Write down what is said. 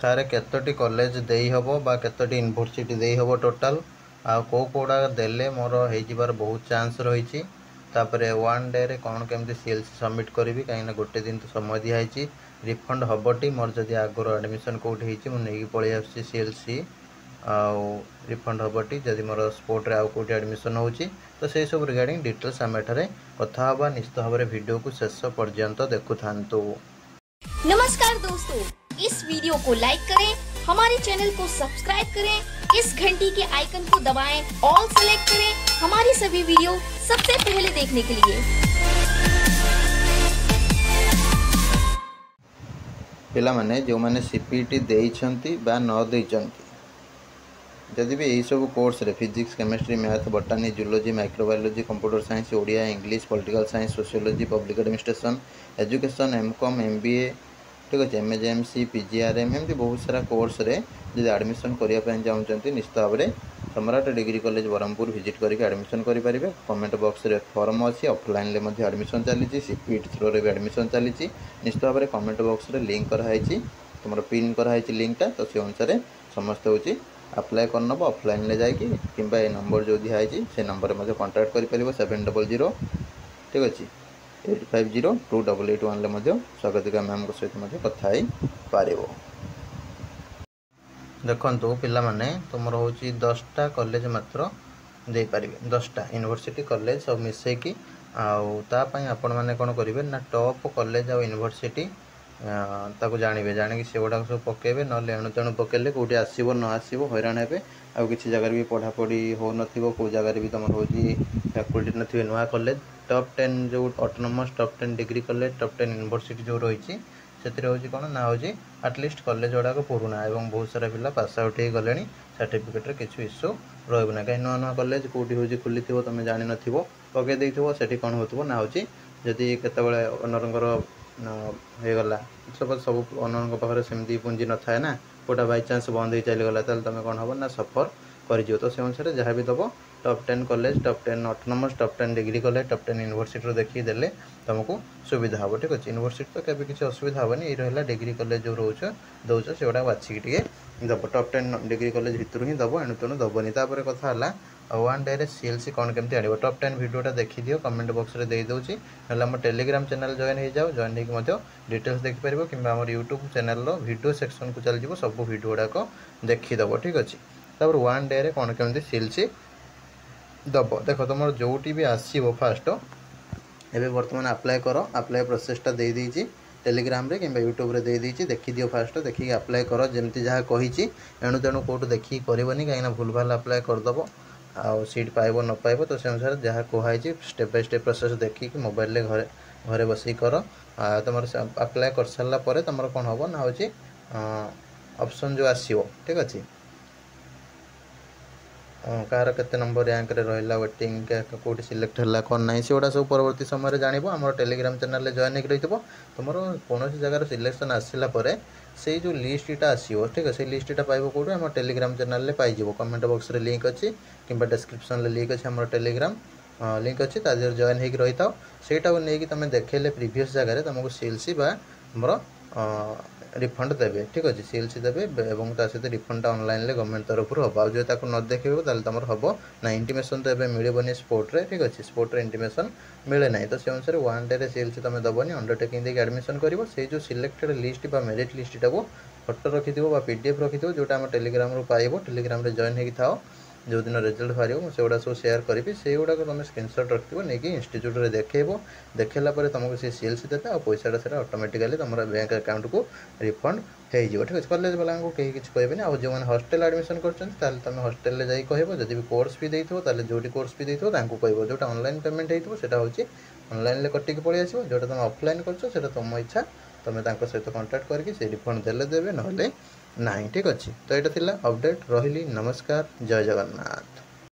सारे केतोटी कॉलेज देई हबो बा केतोटी यूनिवर्सिटी देई हबो टोटल आ कोड़ा देले मोर हो बहुत चांस रही। तापरे वन डे रे कौन केमती सीएलसी सबमिट करी कहीं गोटे दिन तो समय दिखाई रिफंड हबटी मोर जदि आगर एडमिशन कौटी मुझे पलि आस सीएलसी आउ रिफंड हबटी जदि मोर स्पोर्ट रे आउ कोटी एडमिशन होची तो से सब रिगार्डिंग डिटेल्स आम एठारे कथा हबा। निश्चित भाव में वीडियो को शेष पर्यंत देखु थांतु। नमस्कार दोस्तों, इस वीडियो को लाइक करें, हमारे चैनल को सब्सक्राइब करें, इस घंटी के आइकन को दबाएं, ऑल सेलेक्ट करें हमारी सभी वीडियो सबसे पहले देखने के लिए। पिला माने जो माने सीपीटी देइछंती बा न देइछंती जदि भी यही सब कोर्स रे physics chemistry math botany zoology microbiology computer science Odia English political science sociology public administration education MCom MBA ठीक अच्छे एमएजेएमसी पीजीआरएम एमती बहुत सारा कोर्स रे जब एडमिशन करने चाहते निश्चित भाव में सम्राट डिग्री कॉलेज ब्रह्मपुर विजिट करके एडमिशन करेंगे। कमेंट बॉक्स रे फॉर्म अच्छी ऑफलाइन ले एडमिशन चली सीपीटी थ्रो रे भी एडमिशन चली निश्चित भाव में कमेंट बॉक्स रे लिंक कराई तुम पिन कराई लिंकटा तो से अनुसार समस्त हूँ अप्लाई करनब ऑफलाइन ले जाकि कि नंबर जो दिखाई से नंबर में कांटेक्ट कर 700 ठीक अच्छे 85028881 स्वागतिका मैम सहित कथा पार। देखु पिला माने तुम हूँ 10टा कॉलेज मात्र दे पारे 10टा यूनिवर्सिटी कॉलेज सब मिसेकी आपाई आपण मैंने कौन करेंगे ना टॉप कॉलेज आ यूनिवर्सिटी ताको जानवे जाणी से गुड़ा सब पकेबे ना एणु तेणु पकेले कौटी आसो न आसो हैरान हे आ कि जगार भी पढ़ापढ़ी हो नौ जगार भी तुम हूँ फैकल्टी नथिबे नुआ कॉलेज टॉप 10 जो autonomous top 10 degree college top 10 university जो रही से कौन ना हूँ आटलिस्ट कॉलेज गुड़ाक पुराना और बहुत सारा पिला पास आउट हो गले सर्टिफिकेट रे किसी इश्यू रोना कहीं नुआ नुआ कॉलेज कौटी हूँ खुली तुम जान नथिबो पकई देइथिबो सेठी कौन होतबो ना हूँ जदि केतेबेले ओनरंगर हो गला सब सब ओनर पाखे सेमती पुंजी न थाए ना कोटा बाई चान्स बंद हो चलीगला तुम कौन हम ना सफर कर तो से अनुसार जहाँ भी दब top 10 college top 10 autonomous top 10 degree college top 10 university देखी देले तुमको सुविधा हम ठीक अच्छे। यूनिवर्सिटी तो केवि किसी असुविधा हेनी ये रहा डिग्री कॉलेज जो रोच दौच से गुड़ा बाछिकी दब टॉप 10 डिग्री कॉलेज भितर ही दब एणु तेणु दबनी तापर कथा वन डे सीएलसी कौन केमती आने टॉप 10 वीडियोटा देखी दियो कमेंट बॉक्स रे दे दूची ना टेलीग्राम चैनल जॉइन हो जाओ जॉइन होकर डिटेल्स देखिपर कि यूट्यूब चैनल वीडियो सेक्शन को चल सब वीडियो गुड़ाक देखीदब ठीक अच्छे। तापर वन डे रे कौन केमती सीएलसी दब देख तुम जोटी भी आसो फास्ट एवं बर्तमान अप्लाई कर अप्लाई प्रोसेसटा दे देइछि टेलीग्राम रे कि यूट्यूब रे दे देइछि देखी दियो फास्ट देखिए अप्लाई कर जमती जहाँ कही एणु तेणु कौटू देखिए करनी कहीं भूल भाल अप्लाई करदब आउ सीट पाइब न पाइब तो से अनुसार जहाँ कहुई स्टेप बाय स्टेप प्रोसेस देखिए मोबाइल घरे घरे बस कर तुम अप्लाई कर सारापर तुम कौन हम ना हूँ ऑप्शन जो आसो ठीक अच्छे कार केते नंबर रैंक रे रहिला वेटिंग कोटी सिलेक्ट हला कौन ना से गुड़ा सब परवर्ती समय जान आम टेलीग्राम चैनल जॉइन हो रही तुम कौन जगार सिलेक्शन आसला से जो लिस्टा आसो ठीक है से लिस्टा पाइब कौटू आम Telegram channel pies comment box रे लिंक अच्छी कि डिस्क्रिप्शन लिंक अच्छी आम टेलीग्राम लिंक अच्छी तादेह जॉइन हो रही था सेटा नहीं तुम देखेले प्रीवियस जगह तुमको सीएलसी आमर रिफंड देवे ठीक अच्छे सीएलसी देवे और सहित रिफंड ऑनलाइन ले गवर्नमेंट तरफ हम जो न देखे तुम हम ना इंटीमेशन तो मिलबनी स्पोर्ट रे ठीक अच्छे स्पोर्ट रे इंटीमेशन मिले ना तो से अनुसार वन डे सीएलसी तुम दबनी अंडरटेकिंग देके एडमिशन कर से जो सिलेक्टेड लिस्ट मेरिट लिस्ट टाक फोटो रखी पीडीएफ रखी जोटा आम टेलीग्राम रू पाइब टेलीग्राम रे जॉइन हो था जो दिन रिजल्ट बाहर से गुड़ा सब शेयर करी से गुड़ाक तुम स्क्रीनशॉट रखियो नहीं कि इंस्टीट्यूट रे देखेबो देखेला तुमको सी सीएलसी देते और पैसाटा से ऑटोमेटिकली तुम बैंक अकाउंट को रिफंड हो ठीक है। कॉलेज वाला को कहीं किसी कहबे और जो मैंने हॉस्टल एडमिशन कर तुम हॉस्टल में जाई कह जब भी कोर्स भी देथो जो कोर्स भी देथो कह जोटा ऑनलाइन पेमेंट होता हूँ ऑनलाइन कटिक पलि आसो जोटा तुम ऑफलाइन कर तुम इच्छा तुम सहित कांटेक्ट करके रिफंड देले देवे ना ठीक अच्छे। तो यहाँ अपडेट रही नमस्कार जय जगन्नाथ।